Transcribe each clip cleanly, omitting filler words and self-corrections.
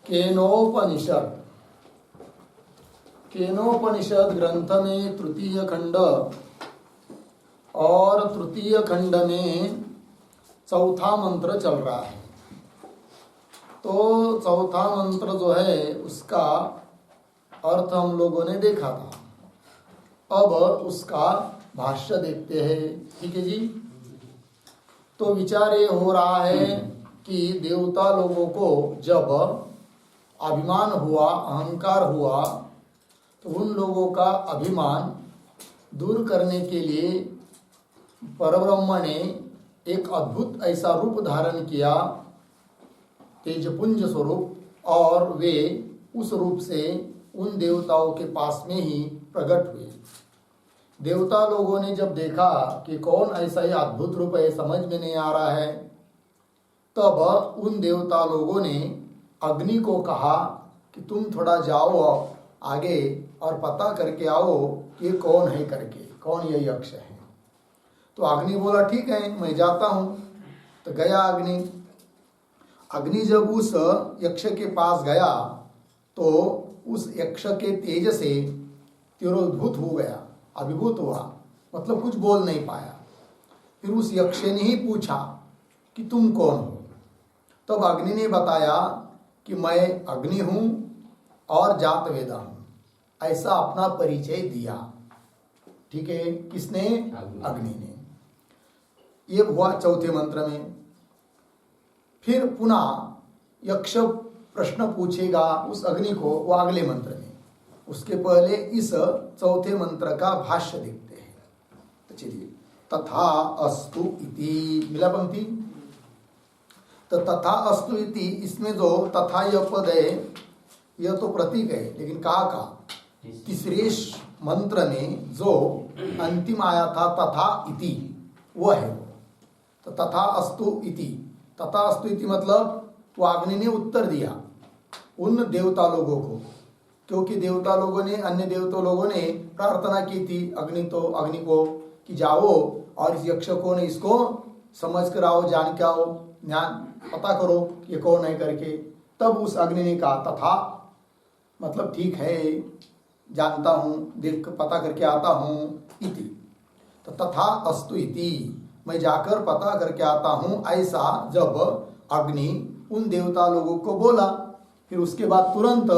केनोपनिषद केनोपनिषद ग्रंथ में तृतीय खंड और तृतीय खंड में चौथा मंत्र चल रहा है। तो चौथा मंत्र जो है उसका अर्थ हम लोगों ने देखा था। अब उसका भाष्य देखते हैं। ठीक है जी। तो विचार ये हो रहा है कि देवता लोगों को जब अभिमान हुआ, अहंकार हुआ, तो उन लोगों का अभिमान दूर करने के लिए परब्रह्म ने एक अद्भुत ऐसा रूप धारण किया, तेजपुंज स्वरूप, और वे उस रूप से उन देवताओं के पास में ही प्रकट हुए। देवता लोगों ने जब देखा कि कौन ऐसा ही अद्भुत रूप है, समझ में नहीं आ रहा है, तब उन देवता लोगों ने अग्नि को कहा कि तुम थोड़ा जाओ आगे और पता करके आओ कि कौन है करके, कौन ये यक्ष है। तो अग्नि बोला ठीक है, मैं जाता हूँ। तो गया अग्नि। अग्नि जब उस यक्ष के पास गया तो उस यक्ष के तेज से तिरोधूत हो गया, अभिभूत हुआ, मतलब कुछ बोल नहीं पाया। फिर उस यक्ष ने ही पूछा कि तुम कौन हो। तब अग्नि ने बताया कि मैं अग्नि हूँ और जात वेदा हूँ, ऐसा अपना परिचय दिया। ठीक है, किसने? अग्नि ने। ये हुआ चौथे मंत्र में। फिर पुनः यक्ष प्रश्न पूछेगा उस अग्नि को, वो अगले मंत्र में। उसके पहले इस चौथे मंत्र का भाष्य देखते हैं। तो चलिए, तथा अस्तु इति, मिला पंक्ति। तो तथा अस्तु इति, इसमें जो तथा यह पद है यह तो प्रतीक है, लेकिन का तीसरे मंत्र में जो अंतिम आया था तथा इति, वह है। तो तथा अस्तु इति, तथा अस्तु इति मतलब वो अग्नि ने उत्तर दिया उन देवता लोगों को, क्योंकि देवता लोगों ने, अन्य देवता लोगों ने प्रार्थना की थी अग्नि को कि जाओ और इस यक्ष को ने इसको समझ कर आओ, जान के आओ, ज्ञान पता करो ये कौन है करके। तब उस अग्नि ने कहा तथा, मतलब ठीक है, जानता हूँ, देख पता करके आता हूँ, इति। तो तथा अस्तु इति, मैं जाकर पता करके आता हूँ, ऐसा जब अग्नि उन देवता लोगों को बोला, फिर उसके बाद तुरंत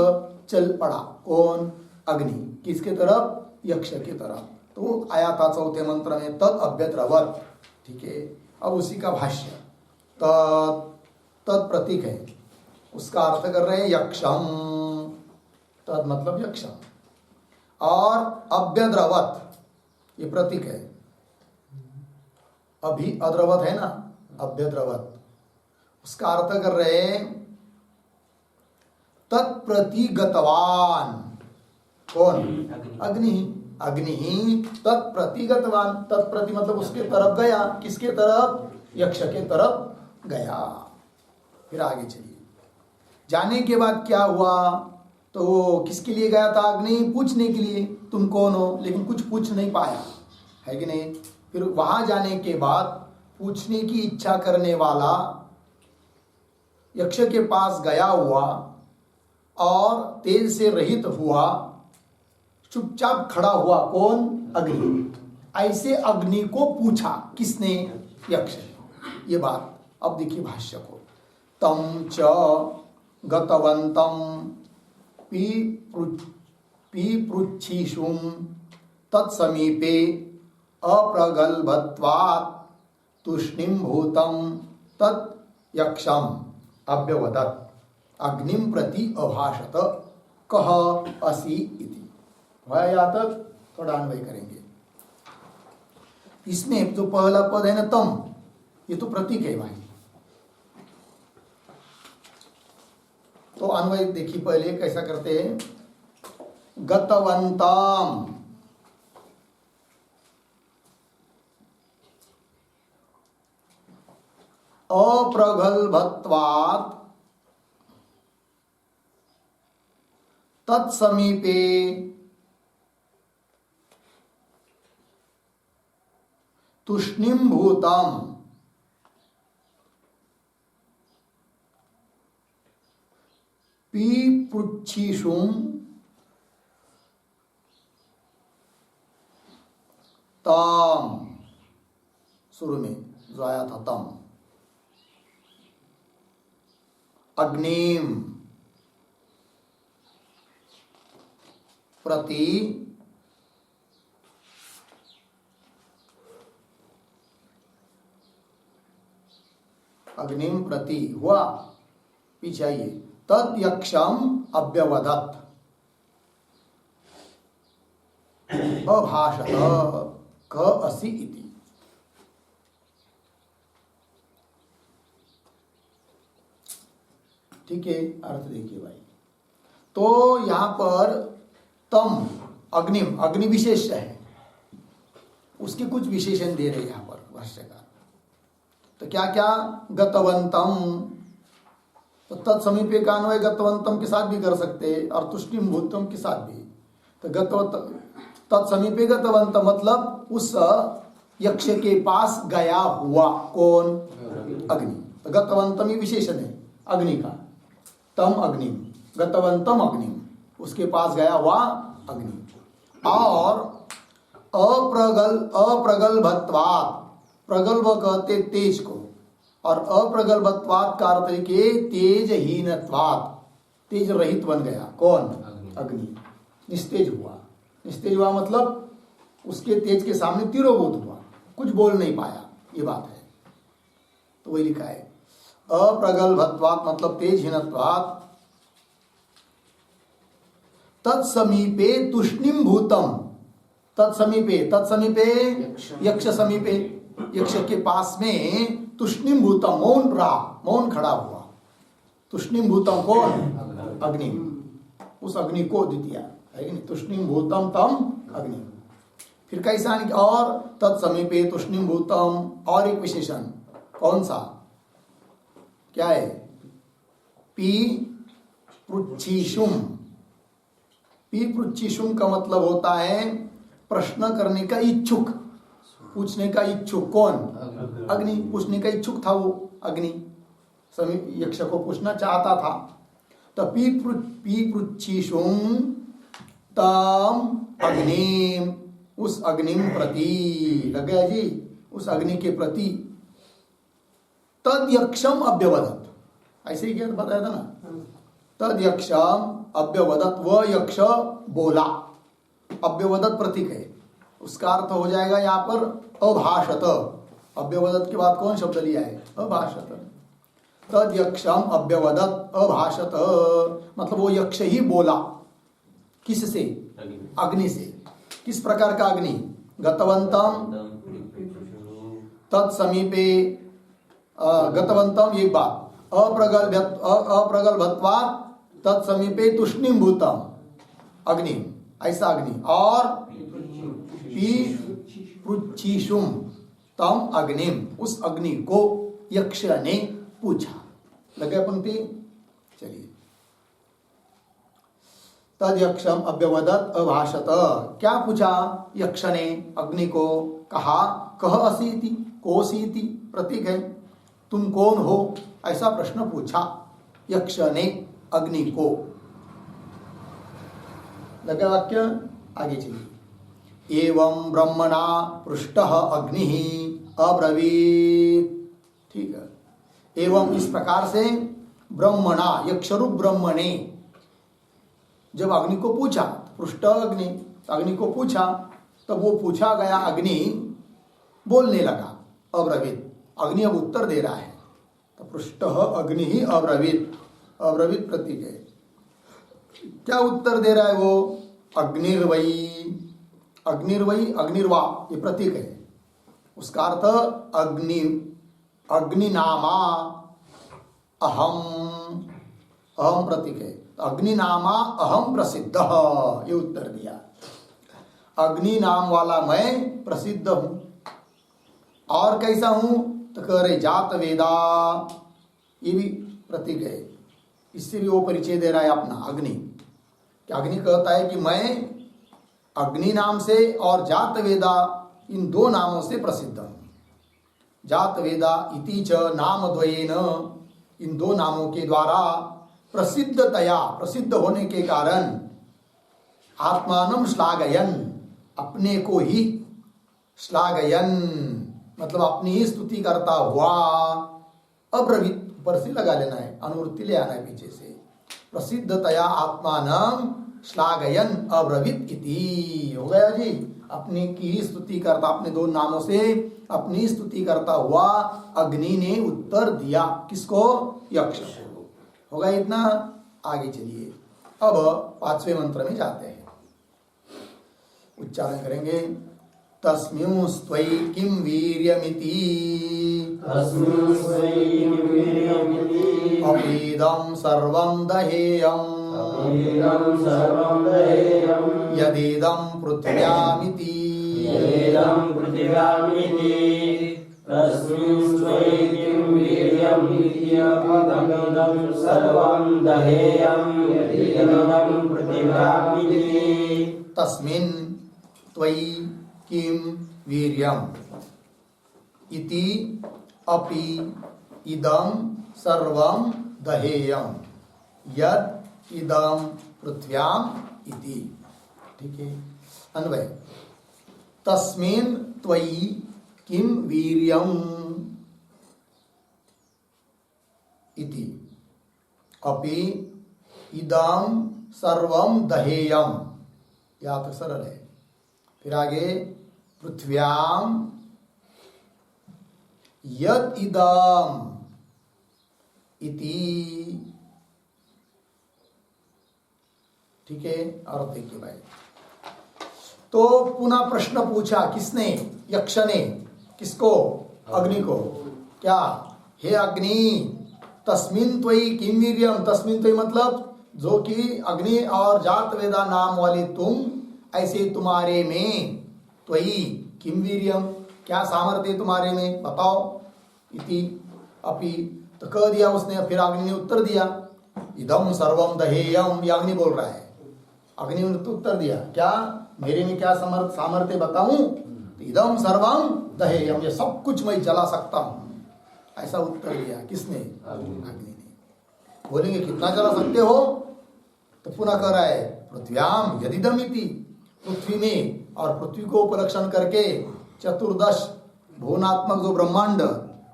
चल पड़ा। कौन? अग्नि। किसके तरफ? यक्ष की तरफ। तो आया था चौथे मंत्र में तद अभ्यद्रवत। ठीक है, अब उसी का भाष्य। तद प्रतीक है, उसका अर्थ कर रहे हैं यक्षम। तद मतलब यक्षम, और अभ्यद्रवत ये प्रतीक है। अभी अद्रवत है ना, अभ्यद्रवत, उसका अर्थ कर रहे हैं तत्प्रतिगतवान। कौन? अग्नि। अग्नि तत्प्रतिगतवान, तत्प्रति मतलब उसके तरफ गया। किसके तरफ? यक्ष के तरफ गया। फिर आगे चलिए, जाने के बाद क्या हुआ? तो किसके लिए गया था अग्नि? पूछने के लिए, तुम कौन हो, लेकिन कुछ पूछ नहीं पाया, है कि नहीं। फिर वहां जाने के बाद पूछने की इच्छा करने वाला यक्ष के पास गया हुआ और तेज से रहित हुआ, चुपचाप खड़ा हुआ। कौन? अग्नि। ऐसे अग्नि को पूछा किसने? यक्ष ने। ये बात अब देखिए भाष्य को। तम च गतवंतम पीपृच्छिषुम तत्समीपे अप्रगल्भत्वात् तूष्णीं भूतं तत् यक्षम अभ्यवदत् अग्निम प्रति अभाषत कह असि इति। यहाँ तक थोड़ा अन्वय करेंगे। इसमें जो पहला पद है ना तम, ये तो प्रतीक है भाई। तो अन्वय देखिए पहले कैसा करते हैं। गतवंतम, अप्रगल्भत्वात् तत्समीपे तूष्णीं भूतम पीपृच्छिषुम तम, शुरू में जो आया था तम, अग्निम प्रति अग्निम प्रति हुआ, पीछे आइए, तद यक्षम अव्यवदत् अभाषत क असि इति। ठीक है, अर्थ देखिए भाई। तो यहां पर तम अग्निम, अग्नि विशेष है, उसके कुछ विशेषण दे रहे यहां पर भाष्यकार। तो क्या क्या, गतवंतम, तो तत्समीपे का अन्वय गतवंतम के साथ भी कर सकते हैं और तुष्टिम भूतम के साथ भी। तो गतवंत तत्समीपे गतवंतम मतलब उस यक्ष के पास गया हुआ, कौन? अग्नि। तो गतवंतम ही विशेषण है अग्नि का, तम अग्निम, गतवंतम अग्निम, उसके पास गया हुआ अग्नि। और अप्रगल्भत्वात्, प्रगल्भ कहते तेज को, और अप्रगल्भत्वात् का अर्थ है कि तेजहीनत्वात्, तेज रहित बन गया, कौन? अग्नि। निस्तेज हुआ, निस्तेज हुआ मतलब उसके तेज के सामने तिरोभूत हुआ, कुछ बोल नहीं पाया, ये बात है। तो वही लिखा है अप्रगल्भत्वात् मतलब तेजहीनत्वात्, तत्समीपे तुष्णिम भूतम, तत्समीपे, तत्समीपे यक्ष समीपे, यक्ष के पास में तुष्णिम भूतम, मौन रहा, मौन खड़ा हुआ। तुष्णिम भूतम कौन? अग्नि, उस अग्नि को द्वितीय है कि नहीं, तुष्णिम भूतम तम अग्नि। फिर कैसा, और तत्समीपे तुष्णिम भूतम, और एक विशेषण कौन सा, क्या है? पी पृच्छिषुम। पी पृच्छिषुम का मतलब होता है प्रश्न करने का इच्छुक, पूछने का इच्छुक, कौन? अग्नि। पूछने का इच्छुक था वो अग्नि, समीप यक्ष को पूछना चाहता था। तो पी पृच्छिषुम तम अग्निम, उस अग्निम प्रति, लग गया जी, उस अग्नि के प्रति। तद यक्षम अव्यवदत्, ऐसे ही क्या बताया था ना, तद यक्षम अव्यवदत्, वह यक्ष बोला, अव्यवदत् प्रतीक है, उसका अर्थ हो जाएगा यहाँ पर अभाषत। अव्यवदत् के बाद कौन शब्द लिया है? अभाषत। तद यक्षम अव्यवदत् अभाषत मतलब वो यक्ष ही बोला, किससे? अग्नि से। किस प्रकार का अग्नि? गतवंतम, तत्समीपे, गतवंतम एक बात, अप्रगल्भत्वात् तत्समीपे तुष्णिम भूतम अग्नि, ऐसा अग्नि। और पृच्छिषुम तम अग्निम, उस अग्नि को यक्ष ने पूछा। लगे पंक्ति, चलिए। तद यक्षम अव्यवदत् अभाषत, क्या पूछा यक्ष ने अग्नि को? कहा कह असीति, कोसीति प्रतीक है, तुम कौन हो, ऐसा प्रश्न पूछा यक्ष ने अग्नि को। लगा वाक्य, आगे चलिए। एवं ब्रह्मणा पृष्टः अग्निः अब्रवीत्, ठीक है। एवं इस प्रकार से ब्रह्मणा, यक्षरूप ब्रह्म ने जब अग्नि को पूछा, पृष्ठ अग्नि, अग्नि को पूछा, तब वो पूछा गया अग्नि बोलने लगा, अब्रवीत्, अग्नि अब उत्तर दे रहा है। तो पृष्ठ अग्नि ही अब्रवीत्, अब्रवीत् प्रतीक है। क्या उत्तर दे रहा है वो? अग्निर्वयी, अग्निर्वयी, अग्निर्वा ये प्रतीक है, उसका अर्थ अग्नि, अग्निनामा अहम, अहम प्रतीक है, अग्निनामा अहम प्रसिद्ध, ये उत्तर दिया। अग्नि नाम वाला मैं प्रसिद्ध हूं। और कैसा हूं? तो कह रहे जात वेदा, ये भी प्रतीक है, इससे भी वो परिचय दे रहा है अपना अग्नि। कि अग्नि कहता है कि मैं अग्नि नाम से और जात वेदा, इन दो नामों से प्रसिद्ध हूं। जात वेदा इति च नाम द्वयेन, इन दो नामों के द्वारा प्रसिद्धतया, प्रसिद्ध होने के कारण, आत्मानं श्लाघयन्, अपने को ही, श्लाघयन् मतलब अपनी ही स्तुति करता हुआ, अब्रवीत ऊपर से लगा लेना है, अनुवृत्ति ले आना है पीछे से, प्रसिद्धतया आत्मानं श्लाघयन् अब्रवीत इति, हो गया जी। अपने की स्तुति करता, अपने दो नामों से अपनी स्तुति करता हुआ अग्नि ने उत्तर दिया, किसको? यक्ष को। होगा इतना। आगे चलिए, अब 5वें मंत्र में जाते हैं, उच्चारण करेंगे। तस्मिंस्त्वयि किं वीर्यमिति अपीदं सर्वं दहेयम् यदिदं पृथिव्यामिति तस्मिन् त्वयि किं वीर्यम् इति अपि इदं सर्वं दहेयम् यद् इदं पृथ्व्याम इति। ठीक है, अन्वय। तस्मिन् त्वयि किं वीर्यम् इति अपि इदं सर्वं दहेयम्, या तो सरल है। फिर आगे पृथ्व्याम यद इदम इति। ठीक है, और देखिए भाई, तो पुनः प्रश्न पूछा किसने? यक्ष ने। किसको? अग्नि को। क्या? हे अग्नि, तस्मिन् त्वयि किं वीर्यम्, तस्मिन् त्वयि मतलब जो कि अग्नि और जात वेदा नाम वाले तुम, ऐसे तुम्हारे में, त्वयि किं वीर्यम्, क्या सामर्थ्य तुम्हारे में, बताओ। इति अपि, तो कह दिया उसने। फिर अग्नि ने उत्तर दिया, इदम सर्वम दहेयम, ये अग्नि बोल रहा है। अग्नि ने उत्तर दिया, क्या मेरे में क्या सामर्थ्य बताऊं? तो इदम सर्वम दहेयम, ये सब कुछ मैं जला सकता हूं, ऐसा उत्तर दिया। किसने? अग्नि ने। बोलेंगे कितना जला सकते हो? तो पुनः कह रहा है पृथ्व्याम यदिदमिति, पृथ्वी में, और पृथ्वी को उपलक्षण करके चतुर्दश भुवनात्मक जो ब्रह्मांड,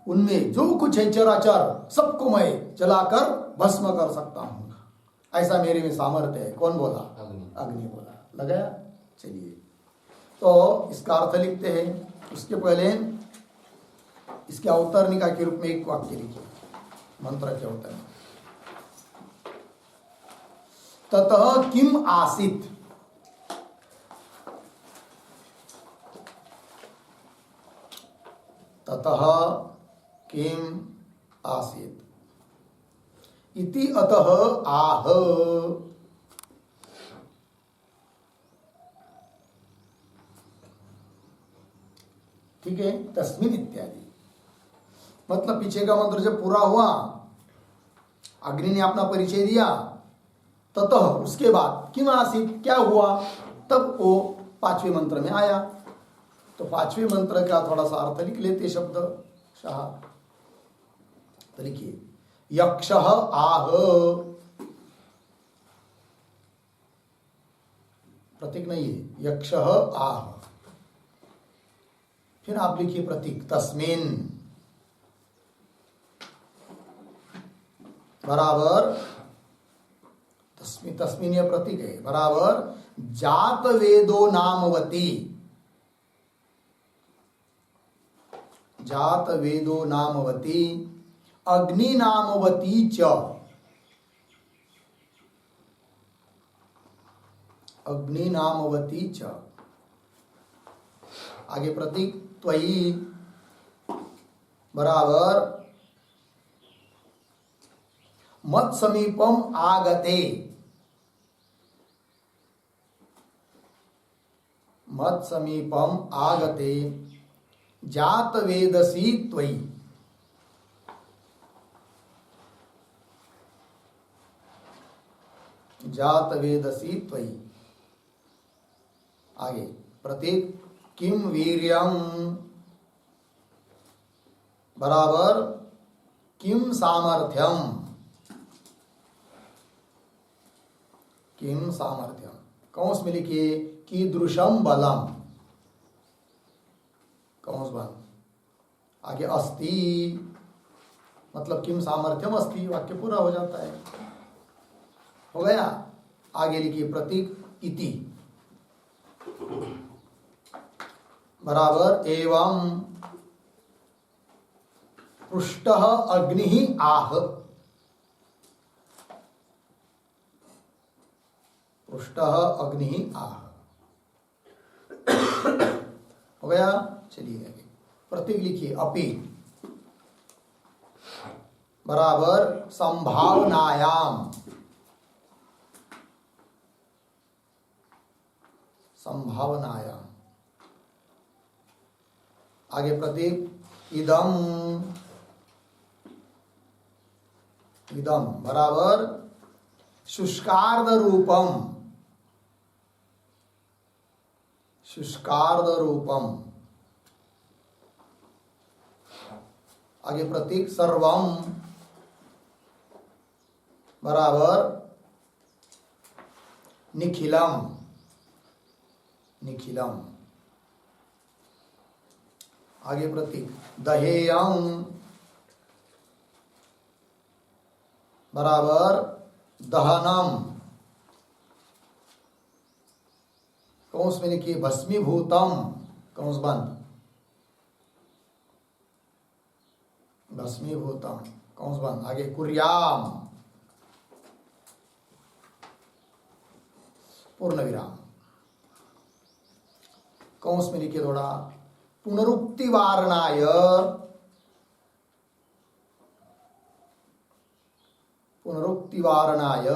उनमें जो कुछ है चराचर, सबको मैं जलाकर भस्म कर सकता हूं, ऐसा मेरे में सामर्थ्य है। कौन बोला? अग्नि बोला। लगाया। चलिए, तो इसका अर्थ लिखते हैं। उसके पहले इसके अवतरणिका के रूप में एक वाक्य लिखिए, मंत्र के अवतरण। ततः किम आसीत, ततः किम आसीत इति अतः आह। ठीक है, तस्मिन इत्यादि मतलब पीछे का मंत्र जब पूरा हुआ, अग्नि ने अपना परिचय दिया, ततः उसके बाद किम आसीत, क्या हुआ, तब वो 5वें मंत्र में आया। तो 5वें मंत्र का थोड़ा सा अर्थ लिख लेते शब्द शाह। तो लिखिए, यक्षः आह, प्रतीक नहीं है, यक्षः आह। फिर आप लिखिए प्रतीक, तस्मिन बराबर, तस्मिन, तस्मिन यह प्रतीक है, बराबर जात वेदो नामवती, जात वेदो नामवती अग्नि नामवती च, अग्नि नामवती च। आगे प्रतीक त्वयि बराबर मत समीपम आगते, मत समीपम आगते जात वेदसी त्वयि, जात वेदसी त्वयि। आगे प्रतीक किम वीर्यम बराबर किम सामर्थ्यम, किम सामर्थ्यम, कौंस में लिखिए कीदृशम बलम, कौंस बंद। आगे अस्ति, मतलब किम सामर्थ्यम अस्ति, वाक्य पूरा हो जाता है। हो गया। आगे लिखिए प्रतीक इति बराबर एवं पृष्ठः अग्नि आह, पृष्ठः अग्नि आह। हो गया। चलिए आगे प्रतीक लिखिए अपि बराबर संभावनायाम, संभावनायाम। आगे प्रतीक इदम, इदम बराबर शुष्कार्ध रूपम, शुष्कार्ध रूपम। आगे प्रतीक सर्वम बराबर निखिलम, निखिलम। आगे प्रतीक दहेयम बराबर दहनम, कौंस में लिखिए भस्मीभूतम, कौंस बंद, भस्मीभूतम, कौंस बंद। आगे कुर्याम, पूर्ण विराम, कौंस में लिखिए थोड़ा पुनरुक्ति वारणाय, पुनरुक्ति वारणाय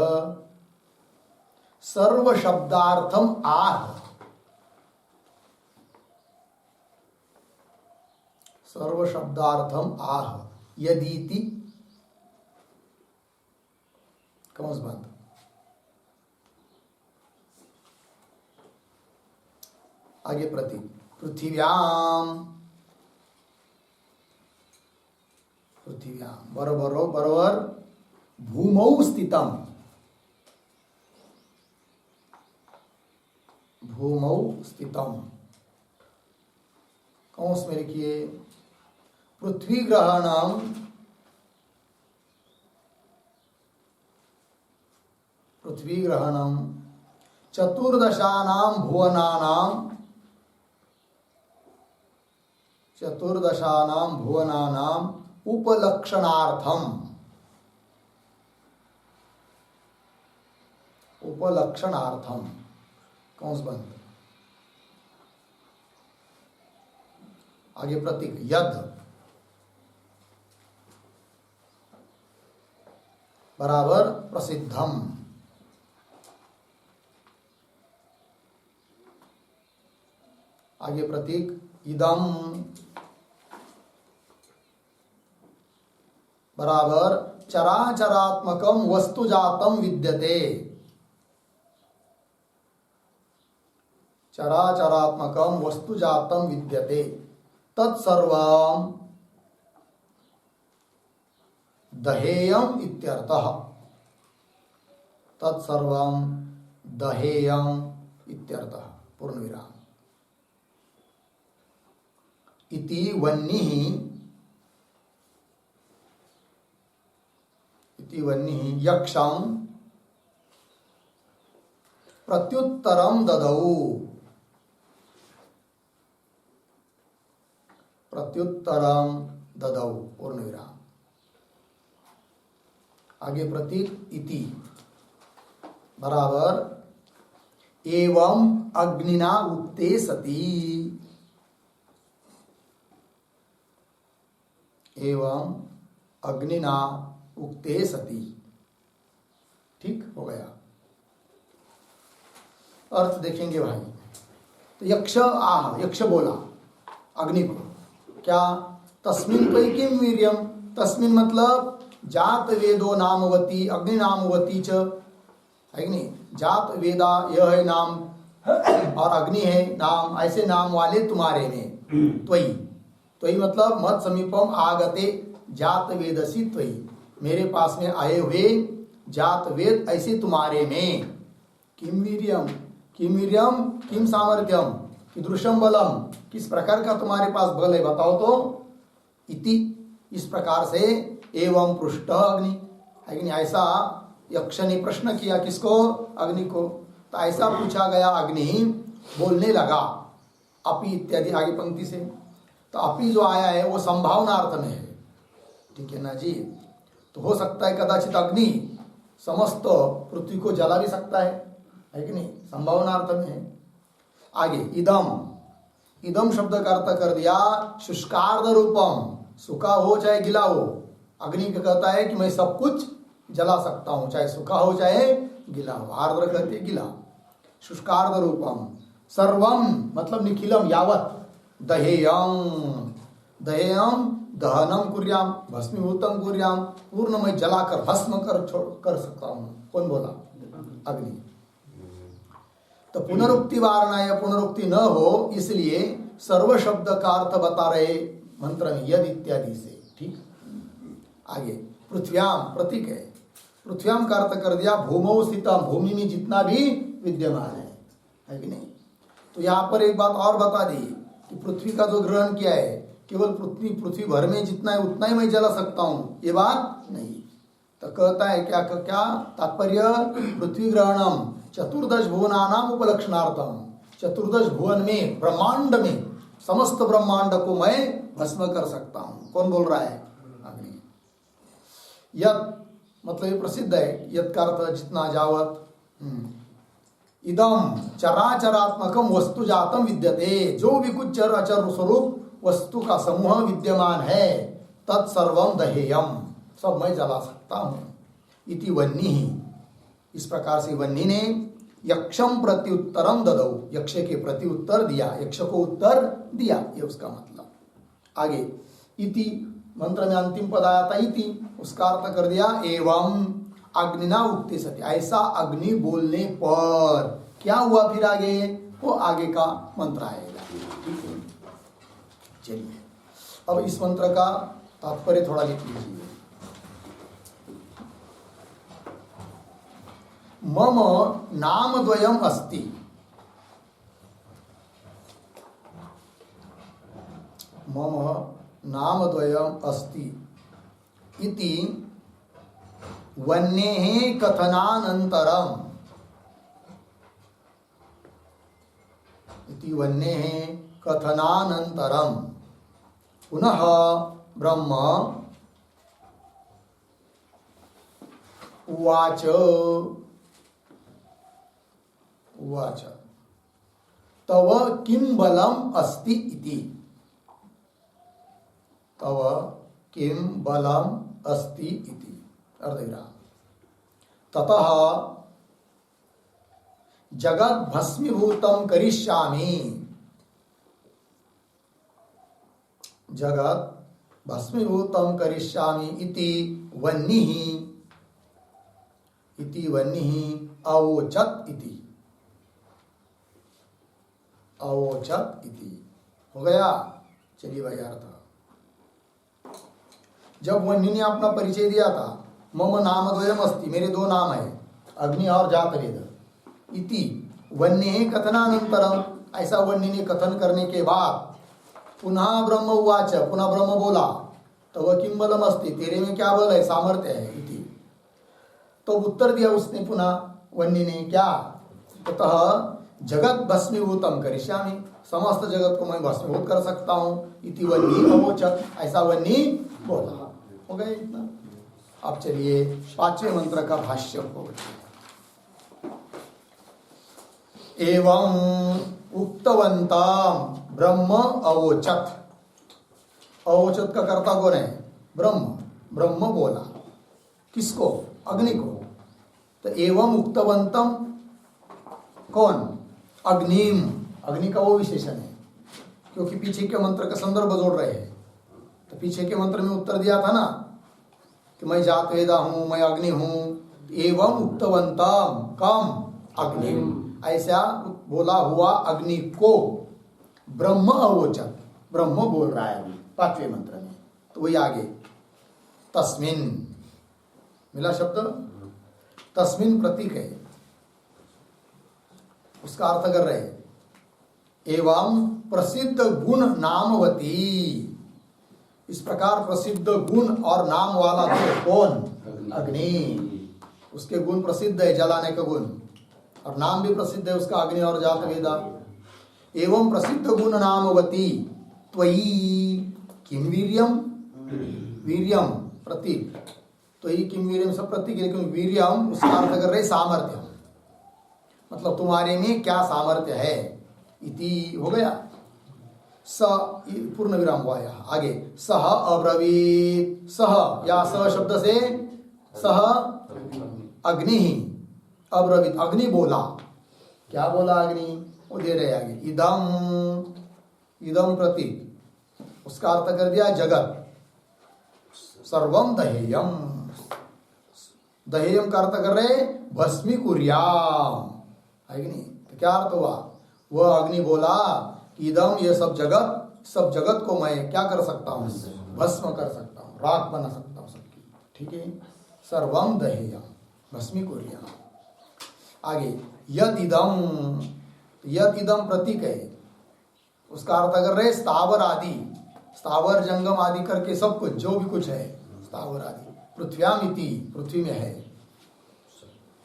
सर्व शब्दार्थम आह, सर्व शब्दार्थम आह यदीति, कौंस बंद। आगे प्रतीक पृथिव्याम, पृथिव्याम बरोबर बरोबर भूमौ स्थितम, भूमौ स्थितम, कौंस में लिखिए पृथ्वी ग्रहणम, पृथ्वी ग्रहणम चतुर्दशानां भुवनानां, चतुर्दशानां भुवनानां उपलक्षणार्थम, उपलक्षणार्थम, कौंस बंद। आगे प्रतीक यद बराबर प्रसिद्धम। आगे प्रतीक इदम बराबर चराचरात्मकम वस्तुजातम विद्यते, चराचरात्मकम वस्तुजातम विद्यते तत्सर्वं दहेयम इत्यर्थः, तत्सर्वं दहेयम इत्यर्थः, पूर्ण विराम। इति वह्निः, इति वह्निः यक्षं प्रत्युत्तरं ददौ, प्रत्युत्तरं ददौ, पूर्ण विराम। आगे प्रतीक इति बराबर एवं अग्निना उक्ते सति, एवं अग्निना उक्ते सति। ठीक हो गया। अर्थ देखेंगे भाई। तो यक्ष आह, यक्ष बोला अग्नि को, क्या तस्मिन् त्वयि किम वीर्यम, तस्मिन् मतलब जात वेदो नामवती अग्नि नामवती च, है कि नहीं। जात वेदा यह है नाम और अग्नि है नाम, ऐसे नाम वाले तुम्हारे में त्वयि, त्वयि मतलब मत समीपम आगते जात वेदसी त्वयि, मेरे पास में आए हुए जात वेद ऐसे तुम्हारे में, किम वीर्यम, किम वीर्यम, किम सामर्थ्यम, कीदृशम बलम, किस प्रकार का तुम्हारे पास बल है बताओ तो। इति, इस प्रकार से एवं पृष्ठ अग्नि, अग्नि ऐसा यक्ष ने प्रश्न किया किसको, अग्नि को। तो ऐसा पूछा गया, अग्नि बोलने लगा। अपि इत्यादि आगे पंक्ति से, तो अपि जो आया है वो संभावना अर्थ में है, ठीक है ना जी। तो हो सकता है कदाचित अग्नि समस्त पृथ्वी को जला भी सकता है कि नहीं, संभावना अर्थ में है। आगे इदम, इदम शब्द का अर्थ कर दिया शुष्कार्ध रूपम, सूखा हो चाहे गीला हो। अग्नि का कहता है कि मैं सब कुछ जला सकता हूं, चाहे सूखा हो चाहे गीला हो। आर्द्र कहते गीला। शुष्कार्ध रूपम, सर्वम मतलब निखिलम, यावत, दहेयम, दहेयम दहनम कुर्याम, भस्मीभूतम कुर्याम, पूर्ण में जलाकर भस्म कर सकता हूं। कौन बोला, अग्नि। तो पुनरुक्ति वारणा या पुनरुक्ति न हो, इसलिए सर्व शब्द का अर्थ बता रहे मंत्र में यद इत्यादि से, ठीक। आगे पृथ्व्याम प्रतीक है, पृथ्व्याम का अर्थ कर दिया भूमौ स्थितम, भूमि में जितना भी विद्यमान है कि नहीं। तो यहाँ पर एक बात और बता दी कि पृथ्वी का जो ग्रहण किया है, केवल पृथ्वी भर में जितना है उतना ही मैं जला सकता हूँ, ये बात नहीं। तो कहता है क्या क्या तात्पर्य, पृथ्वी ग्रहणम चतुर्दश भुवनानाम उपलक्षणार्थम, चतुर्दश भुवन में, ब्रह्मांड में, समस्त ब्रह्मांड को मैं भस्म कर सकता हूँ। कौन बोल रहा है, अग्नि। यत मतलब ये प्रसिद्ध है, यत का अर्थ जितना जावत। इदम चराचरात्मकम वस्तु जातम विद्यते, जो भी कुछ चर अचर स्वरूप वस्तु का समूह विद्यमान है, तत्सर्वम दहेयम, सब मैं जला सकता हूं। इति वन्नी, इस प्रकार से वन्नी ने यक्षम प्रत्युत्तरम ददौ, यक्ष के प्रति उत्तर दिया, यक्ष को उत्तर दिया, ये उसका मतलब। आगे इति मंत्र में अंतिम पद आया था इति, उसका अर्थ कर दिया एवं अग्निना उक्ति सत्य, ऐसा अग्नि बोलने पर क्या हुआ, फिर आगे वो आगे का मंत्र आएगा, ठीक है। चलिए अब इस मंत्र का तात्पर्य थोड़ा लिख लीजिए। मम नाम द्वयम अस्ति, मम नाम द्वयम अस्ति इति वन्नेः कथनानन्तरम्, इति वन्नेः कथनानन्तरम् पुनः ब्रह्म उवाच, उवाच तव किं बलम अस्ति इति, तव किं बलम अस्ति इति अर्धविराम। ततः जगत् भस्मीभूतं करिष्यामि, जगत् भस्मीभूतं करिष्यामि इति वह्निः, इति वह्निः अवोचत् इति, अवोचत् इति हो गया। चलिए भाई अर्थ, जब वह्नि ने अपना परिचय दिया था, मम नाम द्वयम अस्ति, मेरे दो नाम है, अग्नि और जातवेद। इति वह्नि कथनानंतरम, ऐसा वह्नि ने कथन करने के बाद पुनः ब्रह्म उवाच, पुनः ब्रह्म बोला, तो वह किम बलम अस्ति, तेरे में क्या बल है, सामर्थ्य है। इति तो उत्तर दिया उसने पुनः वह्नि ने क्या, ततः जगत भस्मीभूतम करिष्यामि, समस्त जगत को मैं भस्मीभूत कर सकता हूँ। इति वह्नि अवोचत्, ऐसा वह्नि बोला। हो गया इतना। अब चलिए पांचवें मंत्र का भाष्य को। एवं उक्तवन्तं ब्रह्म अवोचत्, अवोचत् का कर्ता कौन है, ब्रह्म, ब्रह्म बोला, किसको, अग्नि को। तो एवं उक्तवन्तं कौन, अग्निम, अग्नि का वो विशेषण है, क्योंकि पीछे के मंत्र का संदर्भ जोड़ रहे हैं। तो पीछे के मंत्र में उत्तर दिया था ना कि मैं जातवेदा हूं, मैं अग्नि हूं। एवं उक्तवन्तं कम अग्निम, ऐसा बोला हुआ अग्नि को ब्रह्म अवोचत्, ब्रह्म बोल रहा है अभी पांचवें मंत्र में। तो वही आगे तस्मिन मिला शब्द, तस्मिन प्रतीक है, उसका अर्थ कर रहे एवं प्रसिद्ध गुण नामवती, इस प्रकार प्रसिद्ध गुण और नाम वाला तो कौन? अग्नि। उसके गुण प्रसिद्ध है, जलाने का गुण, और नाम भी प्रसिद्ध है उसका, अग्नि और जात वेदा। एवं प्रसिद्ध गुण नामवती त्वयि किम वीर्यम, वीर्यम प्रतीक, त्वयि किम वीर्यम सब प्रतीक, लेकिन वीर्यम उसका अर्थ कर रहे सामर्थ्य, मतलब तुम्हारे में क्या सामर्थ्य है, इति हो गया। स पूर्ण विराम हुआ यहाँ, आगे सह अब्रवीत, सह या स शब्द से सह अग्नि, अब्रवीत अग्नि बोला, क्या बोला अग्नि, वो दे रहे आगे इदम, इदम प्रतीक, उसका अर्थ कर दिया जगत, सर्वम दहेयम, दहेयम का अर्थ कर रहे भस्मी कुर्याम, है कि नहीं? तो क्या अर्थ हुआ, वह अग्नि बोला कि इदम ये सब जगत को मैं क्या कर सकता हूँ, भस्म कर सकता हूँ, राख बना सकता हूँ सबकी, ठीक है। सर्वम दहेयम भस्मी कुर्याम। आगे यद इदम प्रतीक है, उसका अर्थ कर रहे स्थावर आदि, स्थावर जंगम आदि करके सब कुछ जो भी कुछ है स्थावर आदि, पृथ्व्यामिति पृथ्वी में है।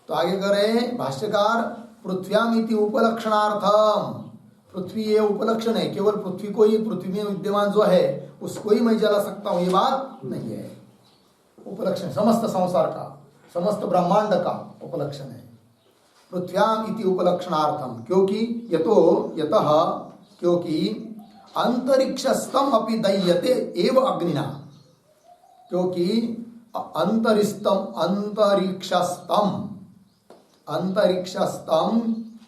तो आगे कर रहे हैं भाष्यकार पृथ्व्यामिति उपलक्षणार्थम, पृथ्वी ये उपलक्षण है, केवल पृथ्वी को ही, पृथ्वी में विद्यमान जो है उसको ही मैं जला सकता हूं, ये बात नहीं है। उपलक्षण समस्त संसार का, समस्त ब्रह्मांड का उपलक्षण है पृथ्व्याम इति उपलक्षणार्थम, क्योंकि यतः क्योंकि अंतरिक्षस्तम अपि दह्यते एव अग्निना, क्योंकि अंतरिक्षस्तम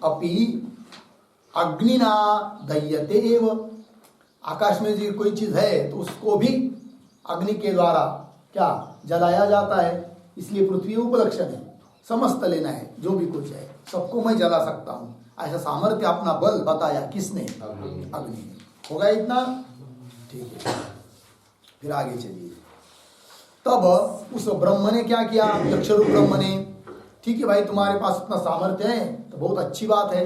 अपि अग्निना दह्यते एव, आकाश में जो कोई चीज है तो उसको भी अग्नि के द्वारा क्या जलाया जाता है, इसलिए पृथ्वी उपलक्षण है, समस्त लेना है, जो भी कुछ है सबको मैं जला सकता हूं, ऐसा सामर्थ्य अपना बल बताया किसने, अग्नि ने। होगा इतना, ठीक है। फिर आगे चलिए, तब उस ब्रह्म ने क्या किया, यक्षरूप ब्रह्म ने, ठीक है भाई तुम्हारे पास इतना सामर्थ्य है तो बहुत अच्छी बात है।